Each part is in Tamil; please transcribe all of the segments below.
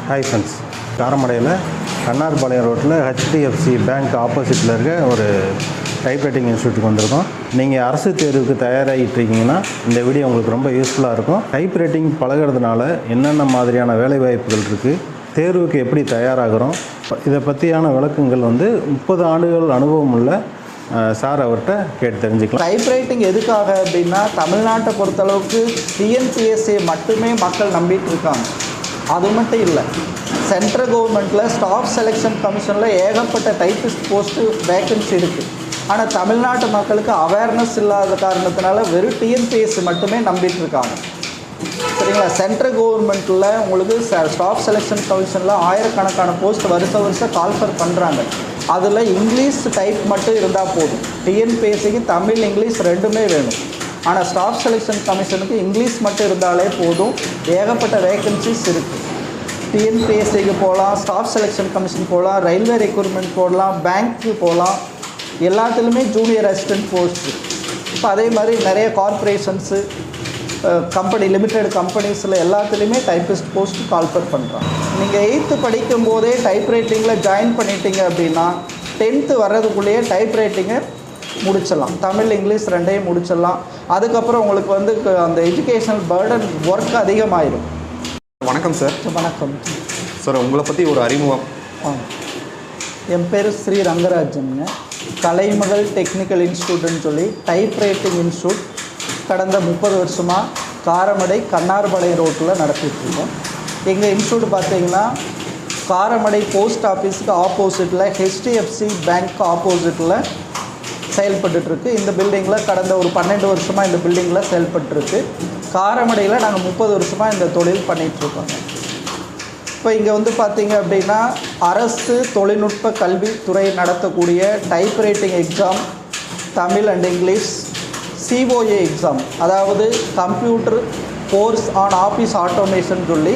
ஹாய் ஃப்ரெண்ட்ஸ், காரமடையில் கண்ணார்பாளையம் ரோட்டில் ஹெச்டிஎஃப்சி பேங்க் ஆப்போசிட்டில் இருக்க ஒரு டைப்ரைட்டிங் இன்ஸ்டியூட்டுக்கு வந்திருக்கோம். நீங்கள் அரசு தேர்வுக்கு தயாராகிட்டு இருக்கீங்கன்னா இந்த வீடியோ உங்களுக்கு ரொம்ப யூஸ்ஃபுல்லாக இருக்கும். டைப்ரைட்டிங் பழகிறதுனால என்னென்ன மாதிரியான வேலைவாய்ப்புகள் இருக்குது, தேர்வுக்கு எப்படி தயாராகிறோம், இதை பற்றியான விளக்கங்கள் 30 ஆண்டுகள் அனுபவம் உள்ள சார் அவர்கிட்ட கேட்டு தெரிஞ்சுக்கலாம். டைப்ரைட்டிங் எதுக்காக அப்படின்னா, தமிழ்நாட்டை பொறுத்தளவுக்கு டிஎன்பிஎஸ்சி மட்டுமே மக்கள் நம்பிட்டு இருக்காங்க. அது மட்டும் இல்லை, சென்ட்ரல் கவர்மெண்ட்டில் ஸ்டாஃப் செலெக்ஷன் கமிஷனில் ஏகப்பட்ட டைப்பிஸ்ட் போஸ்ட்டு வேக்கன்சி இருக்குது. ஆனால் தமிழ்நாட்டு மக்களுக்கு அவேர்னஸ் இல்லாத காரணத்தினால வெறும் டிஎன்பிஎஸ்சி மட்டுமே நம்பிட்டு இருக்காங்க. சரிங்களா? சென்ட்ரல் கவர்மெண்ட்டில் உங்களுக்கு ஸ்டாஃப் செலெக்ஷன் கமிஷனில் ஆயிரக்கணக்கான போஸ்ட் வருஷம் கால்ஃபர் பண்ணுறாங்க. அதில் இங்கிலீஷ் டைப் மட்டும் இருந்தால் போதும். டிஎன்பிஎஸ்சிக்கு தமிழ் இங்கிலீஷ் ரெண்டுமே வேணும். ஆனால் ஸ்டாஃப் செலெக்ஷன் கமிஷனுக்கு இங்கிலீஷ் மட்டும் இருந்தாலே போதும். ஏகப்பட்ட வேக்கன்சிஸ் இருக்குது. டிஎன்பிஎஸ்சிக்கு போகலாம், ஸ்டாஃப் செலெக்ஷன் கமிஷன் போகலாம், ரயில்வே ரெக்ரூட்மெண்ட் போடலாம், பேங்க்கு போகலாம், எல்லாத்துலேயுமே ஜூனியர் அசிஸ்டன்ட் போஸ்ட்டு. இப்போ அதே மாதிரி நிறைய கார்ப்பரேஷன்ஸு, கம்பெனி, லிமிடெட் கம்பெனிஸில் எல்லாத்துலேயுமே டைப்பிஸ்ட் போஸ்ட் கால்ஃபர் பண்ணுறாங்க. நீங்கள் 8th படிக்கும் போதே டைப்ரைட்டிங்கில் ஜாயின் பண்ணிட்டீங்க அப்படின்னா 10th வர்றதுக்குள்ளேயே டைப்ரைட்டிங்கை முடிச்சிடலாம். தமிழ் இங்கிலீஷ் ரெண்டையும் முடிச்சிடலாம். அதுக்கப்புறம் உங்களுக்கு அந்த எஜுகேஷனல் பர்டன் ஒர்க் அதிகமாயிடும். வணக்கம் சார். வணக்கம் சார், உங்களை பற்றி ஒரு அறிமுகம். என் பேர் ஸ்ரீ ரங்கராஜனுங்க. கலைமகள் டெக்னிக்கல் இன்ஸ்டியூட்னு சொல்லி டைப்ரைட்டிங் இன்ஸ்டியூட் கடந்த 30 வருஷமாக காரமடை கண்ணார்பாளையம் ரோட்டில் நடத்திட்டுருக்கோம். எங்கள் இன்ஸ்டியூட் பார்த்திங்கன்னா காரமடை போஸ்ட் ஆஃபீஸுக்கு ஆப்போசிட்டில் ஹெச்டிஎஃப்சி பேங்க் ஆப்போசிட்டில் செயல்பட்டுருக்கு. இந்த பில்டிங்கில் கடந்த ஒரு 12 வருஷமாக இந்த பில்டிங்கில் செயல்பட்டுருக்கு. காரமடையில் நாங்கள் 30 வருஷமாக இந்த தொழில் பண்ணிகிட்ருக்கோங்க. இப்போ இங்கே பார்த்திங்க அப்படின்னா அரசு தொழில்நுட்ப கல்வித்துறை நடத்தக்கூடிய typewriting exam, Tamil and English, COA exam, அதாவது computer course on office automation சொல்லி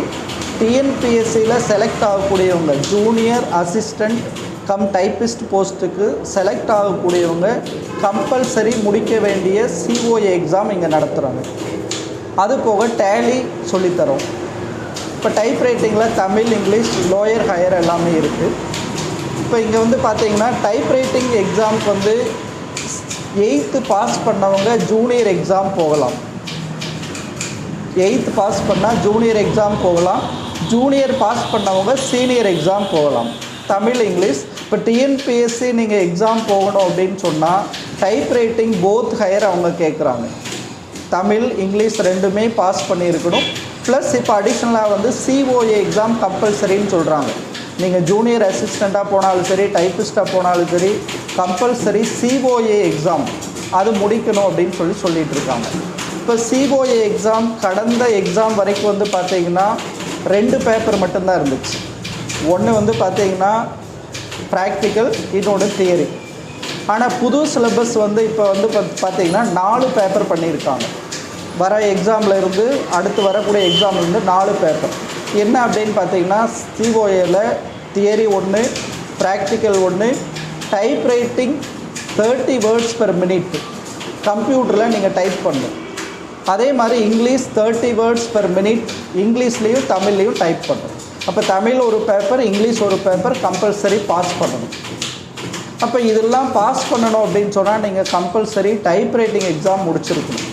டிஎன்பிஎஸ்சியில் செலக்ட் ஆகக்கூடியவங்க, ஜூனியர் அசிஸ்டண்ட் கம் டைப்பிஸ்ட் போஸ்ட்டுக்கு செலக்ட் ஆகக்கூடியவங்க கம்பல்சரி முடிக்க வேண்டிய சிஓஏ எக்ஸாம் இங்கே நடத்துகிறாங்க. அது போக டேலி சொல்லித்தரோம். இப்போ டைப்ரைட்டிங்கில் தமிழ், இங்கிலீஷ், லோயர், ஹையர் எல்லாமே இருக்குது. இப்போ இங்கே பார்த்தீங்கன்னா டைப்ரைட்டிங் எக்ஸாமுக்கு 8th பாஸ் பண்ணவங்க ஜூனியர் எக்ஸாம் போகலாம். 8th பாஸ் பண்ணால் ஜூனியர் எக்ஸாம் போகலாம். ஜூனியர் பாஸ் பண்ணவங்க சீனியர் எக்ஸாம் போகலாம். தமிழ், இங்கிலீஷ். இப்போ டிஎன்பிஎஸ்சி நீங்கள் எக்ஸாம் போகணும் அப்படின்னு சொன்னால் டைப்ரைட்டிங் போத் ஹையர் அவங்க கேட்குறாங்க. தமிழ், இங்கிலீஷ் ரெண்டுமே பாஸ் பண்ணியிருக்கணும். ப்ளஸ் இப்போ அடிஷ்னலாக சிஓஏ எக்ஸாம் கம்பல்சரின்னு சொல்கிறாங்க. நீங்கள் ஜூனியர் அசிஸ்டண்ட்டாக போனாலும் சரி, டைப்பிஸ்ட்டாக போனாலும் சரி, கம்பல்சரி சிஓஏ எக்ஸாம் அது முடிக்கணும் அப்படின்னு சொல்லிகிட்டு இருக்காங்க. இப்போ சிஓஏ எக்ஸாம் கடந்த எக்ஸாம் வரைக்கும் பார்த்தீங்கன்னா 2 பேப்பர் மட்டும்தான் இருந்துச்சு. ஒன்று பார்த்தீங்கன்னா ப்ராக்டிக்கல், இன்னொன்று தியரி. ஆனால் புது சிலபஸ் இப்போ பார்த்தீங்கன்னா 4 பேப்பர் பண்ணியிருக்காங்க. வர எக்ஸாமில் இருந்து அடுத்து வரக்கூடிய எக்ஸாமில் இருந்து 4 பேப்பர். என்ன அப்படின்னு பார்த்தீங்கன்னா சிஓஏல theory 1, practical 1, typewriting 30 words per minute கம்ப்யூட்டரில் நீங்கள் டைப் பண்ணணும். அதே மாதிரி இங்கிலீஷ் 30 வேர்ட்ஸ் பெர் மினிட் இங்கிலீஷ்லேயும் தமிழ்லேயும் டைப் பண்ணணும். அப்போ தமிழ் ஒரு பேப்பர், இங்கிலீஷ் ஒரு பேப்பர் கம்பல்சரி பாஸ் பண்ணணும். அப்போ இதெல்லாம் பாஸ் பண்ணணும் அப்படின்னு சொன்னால் நீங்கள் கம்பல்சரி டைப்ரைட்டிங் எக்ஸாம் முடிச்சிருக்கணும்.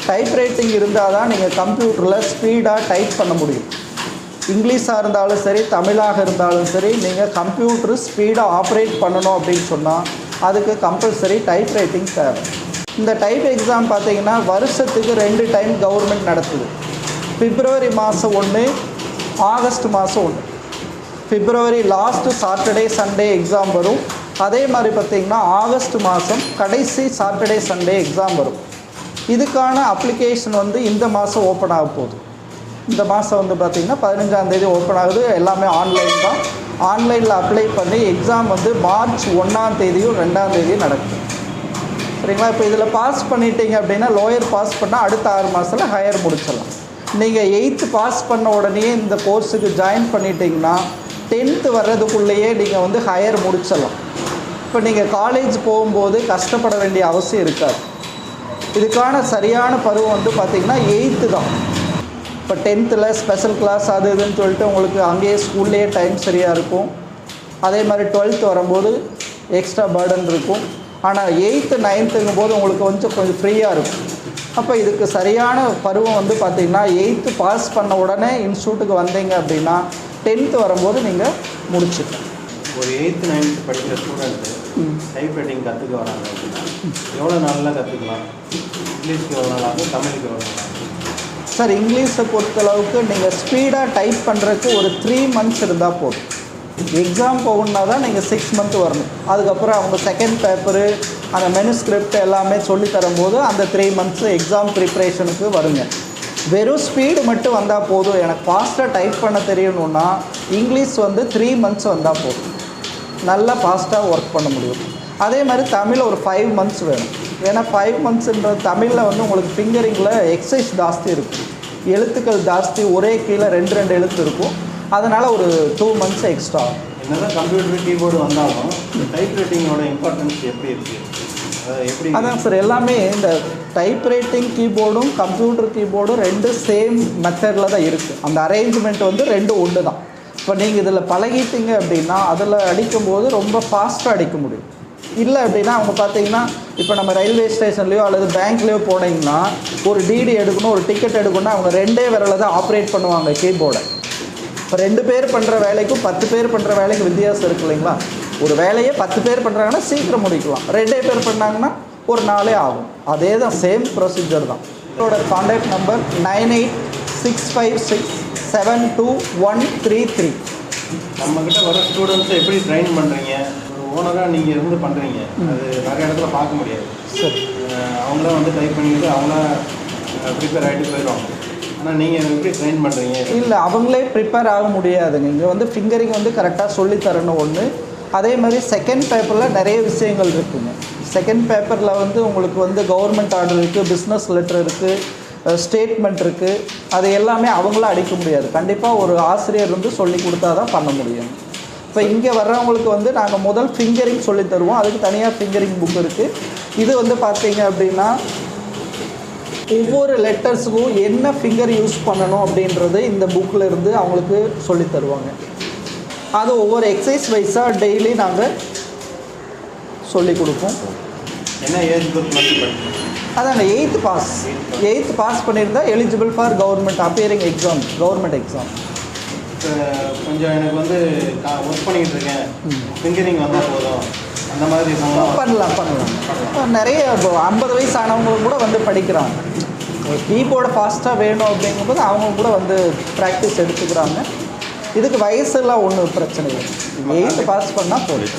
டைப்ரைட்டிங் இருந்தால் தான் நீங்கள் கம்ப்யூட்டரில் ஸ்பீடாக டைப் பண்ண முடியும். இங்கிலீஷாக இருந்தாலும் சரி, தமிழாக இருந்தாலும் சரி, நீங்கள் கம்ப்யூட்டர் ஸ்பீடாக ஆப்ரேட் பண்ணணும் அப்படின்னு சொன்னால் அதுக்கு கம்பல்சரி டைப்ரைட்டிங் தேவை. இந்த டைப் எக்ஸாம் பார்த்திங்கன்னா வருஷத்துக்கு 2 டைம் கவர்மெண்ட் நடத்துது. பிப்ரவரி மாதம் 1, ஆகஸ்ட் மாதம் 1. பிப்ரவரி லாஸ்ட்டு சாட்டர்டே சண்டே எக்ஸாம் வரும். அதே மாதிரி பார்த்திங்கன்னா ஆகஸ்ட் மாதம் கடைசி சாட்டர்டே சண்டே எக்ஸாம் வரும். இதுக்கான அப்ளிகேஷன் இந்த மாதம் ஓப்பன் ஆக போகுது. இந்த மாதம் பார்த்திங்கன்னா 15ஆம் தேதி ஓப்பன் ஆகுது. எல்லாமே ஆன்லைன் தான். ஆன்லைனில் அப்ளை பண்ணி எக்ஸாம் மார்ச் 1ஆம் தேதியும் 2ஆம் தேதியும் நடக்குது. சரிங்களா? இப்போ இதில் பாஸ் பண்ணிட்டீங்க அப்படின்னா லோயர் பாஸ் பண்ணால் அடுத்த 6 மாதத்தில் ஹையர் முடிச்சிடலாம். நீங்கள் 8th பாஸ் பண்ண உடனே இந்த கோர்ஸுக்கு ஜாயின் பண்ணிட்டீங்கன்னா 10th வர்றதுக்குள்ளேயே நீங்கள் ஹையர் முடிச்சிடலாம். இப்போ நீங்கள் காலேஜ் போகும்போது கஷ்டப்பட வேண்டிய அவசியம் இருக்காது. இதுக்கான சரியான பருவம் பார்த்திங்கன்னா 8th தான். இப்போ 10th ஸ்பெஷல் கிளாஸ் அது இதுன்னு சொல்லிட்டு உங்களுக்கு அங்கேயே ஸ்கூல்லேயே டைம் சரியாக இருக்கும். அதே மாதிரி 12th வரும்போது எக்ஸ்ட்ரா பேர்டன் இருக்கும். ஆனால் 8th 9th போது உங்களுக்கு கொஞ்சம் ஃப்ரீயாக இருக்கும். அப்போ இதுக்கு சரியான பருவம் வந்து பார்த்திங்கன்னா 8th பாஸ் பண்ண உடனே இன்ஸ்டியூட்டுக்கு வந்தீங்க அப்படின்னா 10th வரும்போது நீங்கள் முடிச்சுக்கலாம். ஒரு 8th 9th படிக்கிற ஸ்டூடெண்ட்டு டைப் ரைட்டிங் கற்றுக்க வராங்க அப்படின்னா எவ்வளோ நாளில் கற்றுக்கலாம்? இங்கிலீஷ்க்கு எவ்வளோ நாள் ஆகும், தமிழுக்கு எவ்வளோ நாள் ஆகும்? சார், இங்கிலீஷை பொறுத்தளவுக்கு நீங்கள் ஸ்பீடாக டைப் பண்ணுறதுக்கு ஒரு 3 months இருந்தால் போதும். எக்ஸாம் போகணுன்னா தான் நீங்கள் 6 month வரணும். அதுக்கப்புறம் அவங்க செகண்ட் பேப்பரு அந்த மெனுஸ்கிரிப்ட் எல்லாமே சொல்லி தரும்போது அந்த 3 months எக்ஸாம் ப்ரிப்ரேஷனுக்கு வருங்க. வெறும் ஸ்பீடு மட்டும் வந்தால் போதும், எனக்கு ஃபாஸ்ட்டாக டைப் பண்ண தெரியணுன்னா இங்கிலீஷ் வந்து 3 months வந்தால் போதும், நல்லா ஃபாஸ்ட்டாக ஒர்க் பண்ண முடியும். அதே மாதிரி தமிழ் ஒரு 5 months வேணும். ஏன்னா 5 monthsன்றது தமிழில் வந்து உங்களுக்கு ஃபிங்கரிங்கில் எக்ஸசைஸ் ஜாஸ்தி இருக்கும், எழுத்துக்கள் ஜாஸ்தி, ஒரே கீழே 2 எழுத்து இருக்கும். அதனால் ஒரு 2 months எக்ஸ்ட்ரா. என்னதான் கம்ப்யூட்டர் கீபோர்டு வந்தாலும் டைப் ரைட்டிங்கோட இம்பார்ட்டன்ஸ் எப்படி இருக்குது? எப்படி? அதான் சார், எல்லாமே இந்த டைப் ரைட்டிங் கீபோர்டும் கம்ப்யூட்டர் கீபோர்டும் 2 சேம் மெத்தடில் தான் இருக்குது. அந்த அரேஞ்ச்மெண்ட் வந்து 2 ஒன்று தான். இப்போ நீங்கள் இதில் பழகிட்டீங்க அப்படின்னா அதில் அடிக்கும்போது ரொம்ப ஃபாஸ்ட்டாக அடிக்க முடியும். இல்லை அப்படின்னா அவங்க பார்த்தீங்கன்னா இப்போ நம்ம ரயில்வே ஸ்டேஷன்லேயோ அல்லது பேங்க்லேயோ போனீங்கன்னா ஒரு டிடி எடுக்கணும், ஒரு டிக்கெட் எடுக்கணும்னா அவங்க 2 விரலை தான் ஆப்ரேட் பண்ணுவாங்க கீபோர்டை. இப்போ 2 பேர் பண்ணுற வேலைக்கும் 10 பேர் பண்ணுற வேலைக்கும் வித்தியாசம் இருக்குது இல்லைங்களா? ஒரு வேலையை 10 பேர் பண்ணுறாங்கன்னா சீக்கிரம் முடிக்கலாம், 2 பேர் பண்ணாங்கன்னா ஒரு நாளே ஆகும். அதே தான், சேம் ப்ரொசீஜர் தான். இதோட கான்டாக்ட் நம்பர் 9865672133. நம்மக்கிட்ட வர ஸ்டூடெண்ட்ஸை எப்படி ட்ரைன் பண்ணுறீங்க? ஒரு ஓனராக நீங்கள் இருந்து பண்ணுறீங்க, அது நிறைய இடத்துல பார்க்க முடியாது. சரி, அவங்களாம் வந்து டைப் பண்ணிக்கிட்டு அவங்களாம் ப்ரிப்பேர் ஆகிட்டு போயிடுவாங்க. ஆனால் நீங்கள் எப்படி ட்ரெயின் பண்ணுறீங்க? இல்லை, அவங்களே ப்ரிப்பேர் ஆக முடியாதுங்க. இங்கே வந்து ஃபிங்கரிங் வந்து கரெக்டாக சொல்லித்தரணும் ஒன்று. அதே மாதிரி செகண்ட் பேப்பரில் நிறைய விஷயங்கள் இருக்குங்க. செகண்ட் பேப்பரில் வந்து உங்களுக்கு வந்து கவர்மெண்ட் ஆர்டர் இருக்குது, பிஸ்னஸ் லெட்டர் இருக்குது, ஸ்டேட்மெண்ட் இருக்குது. அது எல்லாமே அவங்களாம் அடிக்க முடியாது, கண்டிப்பாக ஒரு ஆசிரியர் வந்து சொல்லி கொடுத்தா தான் பண்ண முடியும். இப்போ இங்கே வர்றவங்களுக்கு வந்து நாங்கள் முதல் ஃபிங்கரிங் சொல்லி தருவோம், அதுக்கு தனியாக ஃபிங்கரிங் புக் இருக்குது. இது வந்து பார்த்தீங்க அப்படின்னா ஒவ்வொரு லெட்டர்ஸுக்கும் என்ன ஃபிங்கர் யூஸ் பண்ணணும் அப்படின்றது இந்த புக்கில் இருந்து அவங்களுக்கு சொல்லி தருவாங்க. அது ஒவ்வொரு எக்ஸசைஸ் வைஸாக டெய்லி நாங்கள் சொல்லி கொடுப்போம். என்ன ஏஜ் குரூப் படிக்கணும்? அதாங்க 8th பாஸ் பண்ணியிருந்தால் eligible for government appearing exam, government exam. இப்போ கொஞ்சம் எனக்கு வந்து ஒர்க் பண்ணிக்கிட்டு இருக்கேன், ஃபிங்கரிங் வந்தால் போதும், அந்த மாதிரி பண்ணலாம். நிறைய 50 வயசு ஆனவங்க கூட வந்து படிக்கிறாங்க. கீபோர்டை ஃபாஸ்ட்டாக வேணும் அப்படிங்கும்போது அவங்க கூட வந்து ப்ராக்டிஸ் எடுத்துக்கிறாங்க. இதுக்கு வயசெல்லாம் ஒன்றும் பிரச்சனை இல்லை, 8th பாஸ் பண்ணால் போதும்.